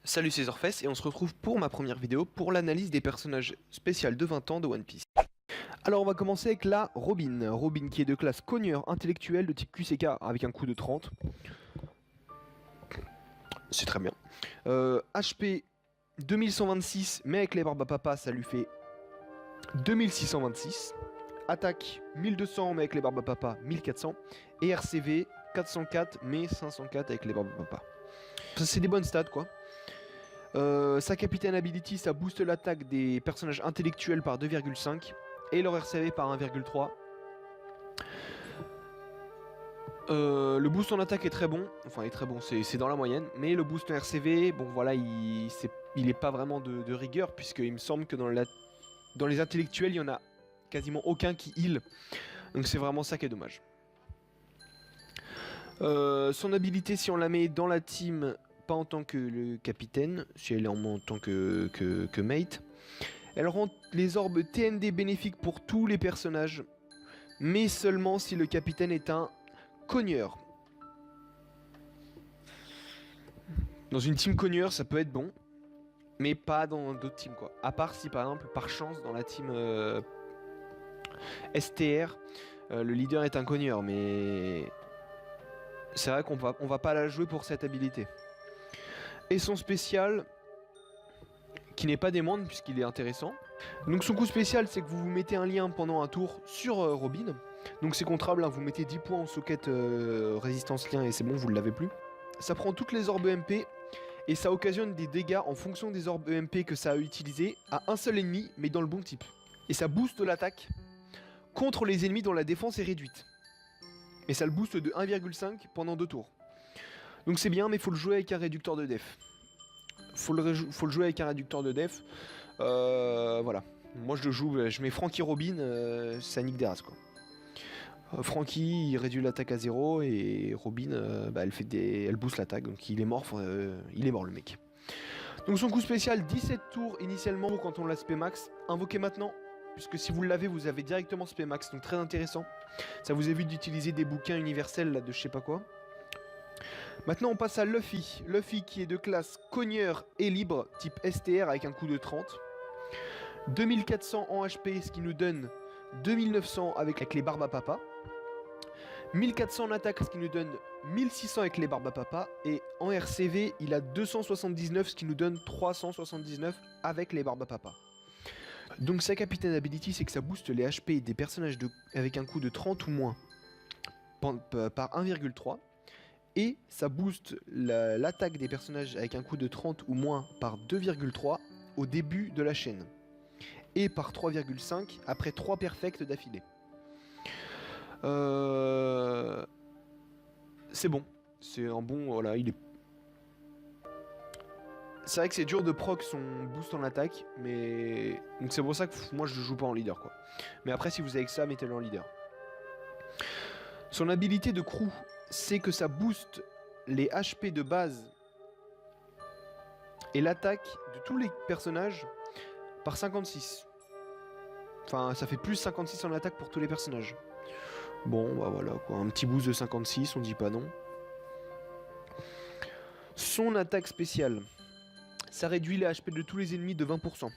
Salut c'est Zorfest et on se retrouve pour ma première vidéo pour l'analyse des personnages spéciaux de 20 ans de One Piece. Alors on va commencer avec la Robin. Robin qui est de classe cogneur intellectuel de type QCK avec un coût de 30. C'est très bien. HP 2126 mais avec les Barbapapa ça lui fait 2626. Attaque 1200 mais avec les Barbapapa 1400. Et RCV 404 mais 504 avec les Barbapapa. C'est des bonnes stats quoi. Sa Capitaine Ability, ça booste l'attaque des personnages intellectuels par 2,5 et leur RCV par 1,3. Le boost en attaque est très bon, enfin il est très bon, c'est dans la moyenne, mais le boost en RCV, bon voilà, il est pas vraiment de rigueur, puisqu'il me semble que dans les intellectuels, il y en a quasiment aucun qui heal, donc c'est vraiment ça qui est dommage. Son habilité, si on la met dans la team, pas en tant que le capitaine, si elle est en tant que mate, elle rend les orbes TND bénéfiques pour tous les personnages, mais seulement si le capitaine est un cogneur. Dans une team cogneur, ça peut être bon, mais pas dans d'autres teams quoi. À part si par exemple, par chance, dans la team STR, le leader est un cogneur, mais c'est vrai qu'on va pas la jouer pour cette habilité. Et son spécial, qui n'est pas des moindres puisqu'il est intéressant. Donc son coup spécial, c'est que vous mettez un lien pendant un tour sur Robin. Donc c'est contrable, hein, vous mettez 10 points en socket résistance lien et c'est bon, vous ne l'avez plus. Ça prend toutes les orbes EMP et ça occasionne des dégâts en fonction des orbes EMP que ça a utilisé à un seul ennemi, mais dans le bon type. Et ça booste l'attaque contre les ennemis dont la défense est réduite. Et ça le booste de 1,5 pendant 2 tours. Donc c'est bien, mais il faut le jouer avec un réducteur de def. Faut le jouer avec un réducteur de def. Voilà. Moi je le joue, je mets Franky Robin, ça nique des races quoi. Franky il réduit l'attaque à 0 et Robin elle booste l'attaque, donc il est mort le mec. Donc son coup spécial 17 tours initialement quand on l'a spé max, invoqué maintenant, puisque si vous l'avez vous avez directement spé max, donc très intéressant. Ça vous évite d'utiliser des bouquins universels là de je sais pas quoi. Maintenant on passe à Luffy. Luffy qui est de classe cogneur et libre, type STR avec un coût de 30. 2400 en HP, ce qui nous donne 2900 avec les Barbapapa. 1400 en attaque, ce qui nous donne 1600 avec les Barbapapa. Et en RCV, il a 279, ce qui nous donne 379 avec les Barbapapa. Donc sa Capitaine Ability, c'est que ça booste les HP des personnages avec un coût de 30 ou moins par 1,3. Et ça booste l'attaque des personnages avec un coût de 30 ou moins par 2,3 au début de la chaîne. Et par 3,5 après 3 perfects d'affilée. C'est bon. C'est un bon... Voilà, il est... C'est vrai que c'est dur de proc son boost en attaque, mais... Donc c'est pour ça que moi je le joue pas en leader quoi. Mais après si vous avez que ça, mettez-le en leader. Son habilité de crew, c'est que ça booste les HP de base et l'attaque de tous les personnages par 56. Enfin, ça fait plus 56 en attaque pour tous les personnages. Bon, bah voilà quoi, un petit boost de 56, on dit pas non. Son attaque spéciale, ça réduit les HP de tous les ennemis de 20%.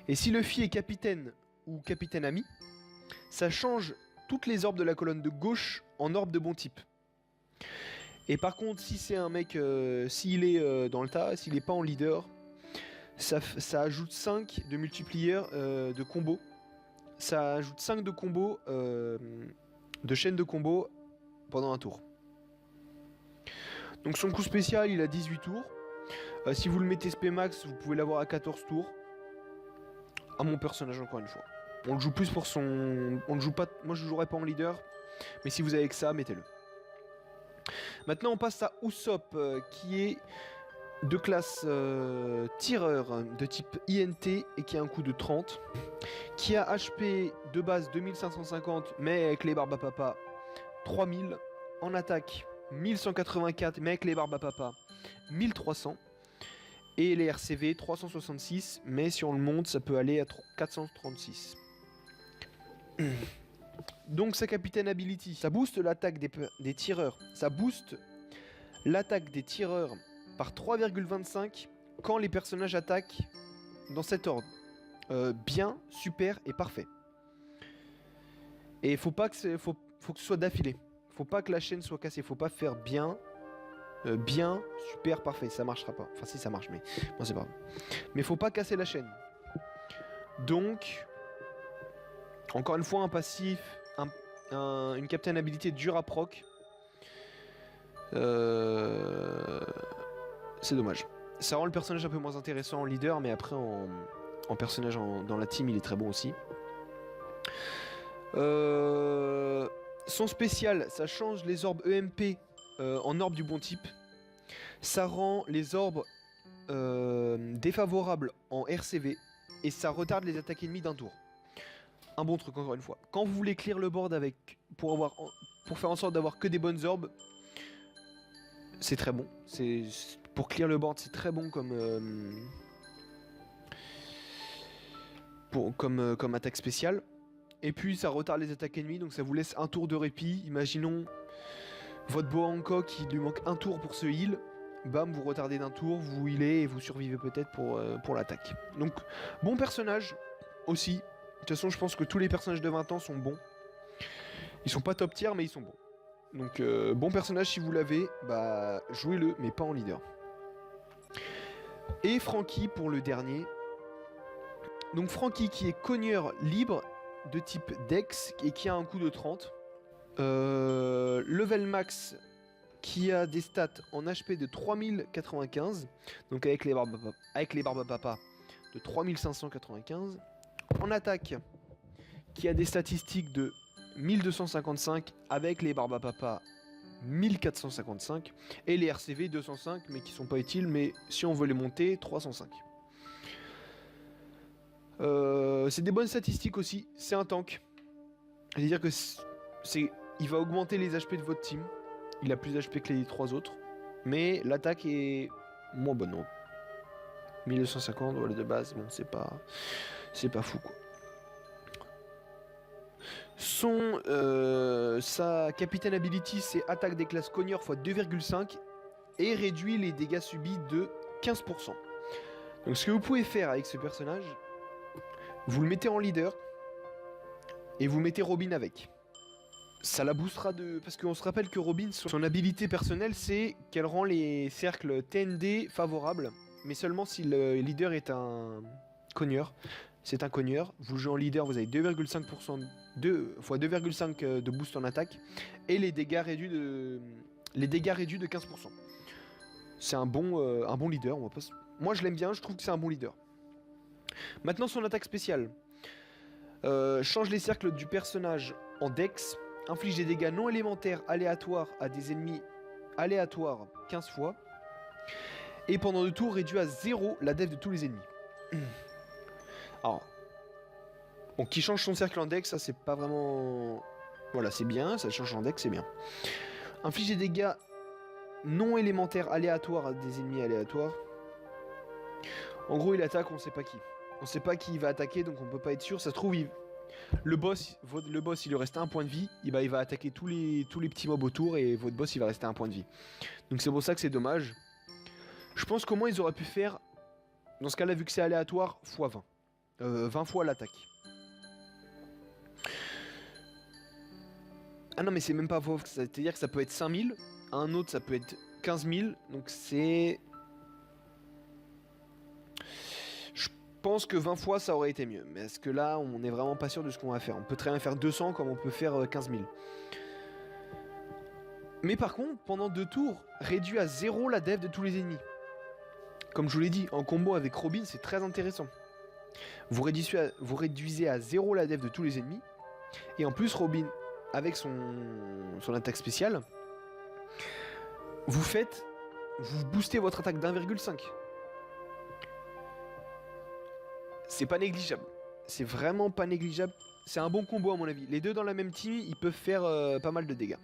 Et si Luffy est capitaine ou capitaine ami, ça change toutes les orbes de la colonne de gauche en orbes de bon type. Et par contre, si c'est un mec, s'il est dans le tas, s'il n'est pas en leader, ça ajoute 5 de multipliers de combos. Ça ajoute 5 de combos, de chaînes de combos pendant un tour. Donc son coup spécial, il a 18 tours. Si vous le mettez spé max, vous pouvez l'avoir à 14 tours. À mon personnage, encore une fois. On le joue plus pour son... On le joue pas... Moi, je ne jouerai pas en leader. Mais si vous avez que ça, mettez-le. Maintenant, on passe à Usopp, qui est de classe tireur de type INT et qui a un coût de 30. Qui a HP de base 2550, mais avec les Barbapapa 3000. En attaque 1184, mais avec les Barbapapa 1300. Et les RCV 366, mais si on le monte, ça peut aller à 436. Donc sa Capitaine Ability, ça booste l'attaque des tireurs. Ça booste l'attaque des tireurs par 3,25 quand les personnages attaquent dans cet ordre. Bien, super et parfait. Et faut que ce soit d'affilée. Faut pas que la chaîne soit cassée. Faut pas faire bien, bien, super, parfait. Ça marchera pas. Enfin si ça marche, mais bon c'est pas grave. Mais faut pas casser la chaîne. Donc, encore une fois, un passif, une captain abilité dure à proc. C'est dommage. Ça rend le personnage un peu moins intéressant en leader, mais après en personnage dans la team, il est très bon aussi. Son spécial, ça change les orbes EMP en orbes du bon type. Ça rend les orbes défavorables en RCV. Et ça retarde les attaques ennemies d'un tour. Un bon truc encore une fois. Quand vous voulez clear le board avec pour faire en sorte d'avoir que des bonnes orbes, c'est très bon. Pour clear le board, c'est très bon comme attaque spéciale. Et puis ça retarde les attaques ennemies, donc ça vous laisse un tour de répit. Imaginons votre Boa Hancock, il lui manque un tour pour ce heal. Bam, vous retardez d'un tour, vous healez et vous survivez peut-être pour l'attaque. Donc, bon personnage aussi. De toute façon, je pense que tous les personnages de 20 ans sont bons. Ils sont pas top tier, mais ils sont bons. Donc, bon personnage si vous l'avez, bah jouez-le, mais pas en leader. Et Franky pour le dernier. Donc Franky qui est cogneur libre de type Dex et qui a un coût de 30. Level max qui a des stats en HP de 3095, donc avec les Barbapapa de 3595. En attaque, qui a des statistiques de 1255 avec les Barbapapa 1455 et les RCV 205 mais qui sont pas utiles, mais si on veut les monter 305. C'est des bonnes statistiques aussi, c'est un tank. C'est-à-dire que il va augmenter les HP de votre team. Il a plus d'HP que les 3 autres. Mais l'attaque est moins bonne. Non. 1250 voilà, de base, bon c'est pas fou quoi. Sa Captain Ability c'est attaque des classes cogneur x 2,5 et réduit les dégâts subis de 15%. Donc ce que vous pouvez faire avec ce personnage, vous le mettez en leader et vous mettez Robin avec. Ça la boostera de... Parce qu'on se rappelle que Robin, son habilité personnelle, c'est qu'elle rend les cercles TND favorables, mais seulement si le leader est un cogneur. C'est un cogneur, vous jouez en leader, vous avez 2,5% x 2,5 de boost en attaque, et les dégâts réduits de 15%. C'est un bon leader, moi je l'aime bien, je trouve que c'est un bon leader. Maintenant son attaque spéciale. Change les cercles du personnage en Dex. Inflige des dégâts non élémentaires aléatoires à des ennemis aléatoires 15 fois. Et pendant 2 tours, réduit à 0 la def de tous les ennemis. Alors, bon, qui change son cercle en Dex, ça c'est pas vraiment... Voilà, c'est bien, ça change en Dex, c'est bien. Inflige des dégâts non élémentaires aléatoires à des ennemis aléatoires. En gros, il attaque, on sait pas qui. On sait pas qui il va attaquer, donc on peut pas être sûr. Ça se trouve, le boss, il lui reste un point de vie, il va attaquer tous les petits mobs autour et votre boss il va rester un point de vie. Donc c'est pour ça que c'est dommage. Je pense qu'au moins ils auraient pu faire, dans ce cas là vu que c'est aléatoire, x 20. 20 fois l'attaque. Ah non mais c'est même pas faux, c'est-à-dire que ça peut être 5000, un autre ça peut être 15 000, donc c'est... Je pense que 20 fois ça aurait été mieux, mais est-ce que là on n'est vraiment pas sûr de ce qu'on va faire. On peut très bien faire 200 comme on peut faire 15 000. Mais par contre, pendant 2 tours, réduit à 0 la def de tous les ennemis. Comme je vous l'ai dit, en combo avec Robin, c'est très intéressant. Vous réduisez à 0 la def de tous les ennemis. Et en plus, Robin, avec son attaque spéciale, vous boostez votre attaque d'1,5. C'est pas négligeable. C'est vraiment pas négligeable. C'est un bon combo à mon avis. Les deux dans la même team, ils peuvent faire pas mal de dégâts.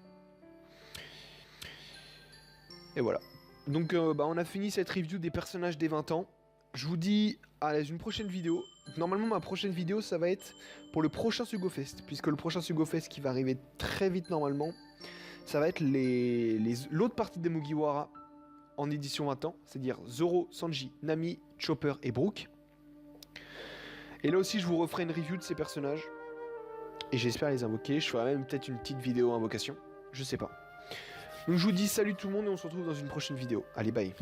Et voilà. Donc on a fini cette review des personnages des 20 ans. Je vous dis à une prochaine vidéo. Normalement ma prochaine vidéo ça va être pour le prochain Sugofest. Puisque le prochain Sugofest qui va arriver très vite normalement, ça va être l'autre partie des Mugiwara en édition 20 ans, c'est-à-dire Zoro, Sanji, Nami, Chopper et Brook. Et là aussi, je vous referai une review de ces personnages. Et j'espère les invoquer. Je ferai même peut-être une petite vidéo invocation. Je sais pas. Donc je vous dis salut tout le monde et on se retrouve dans une prochaine vidéo. Allez, bye.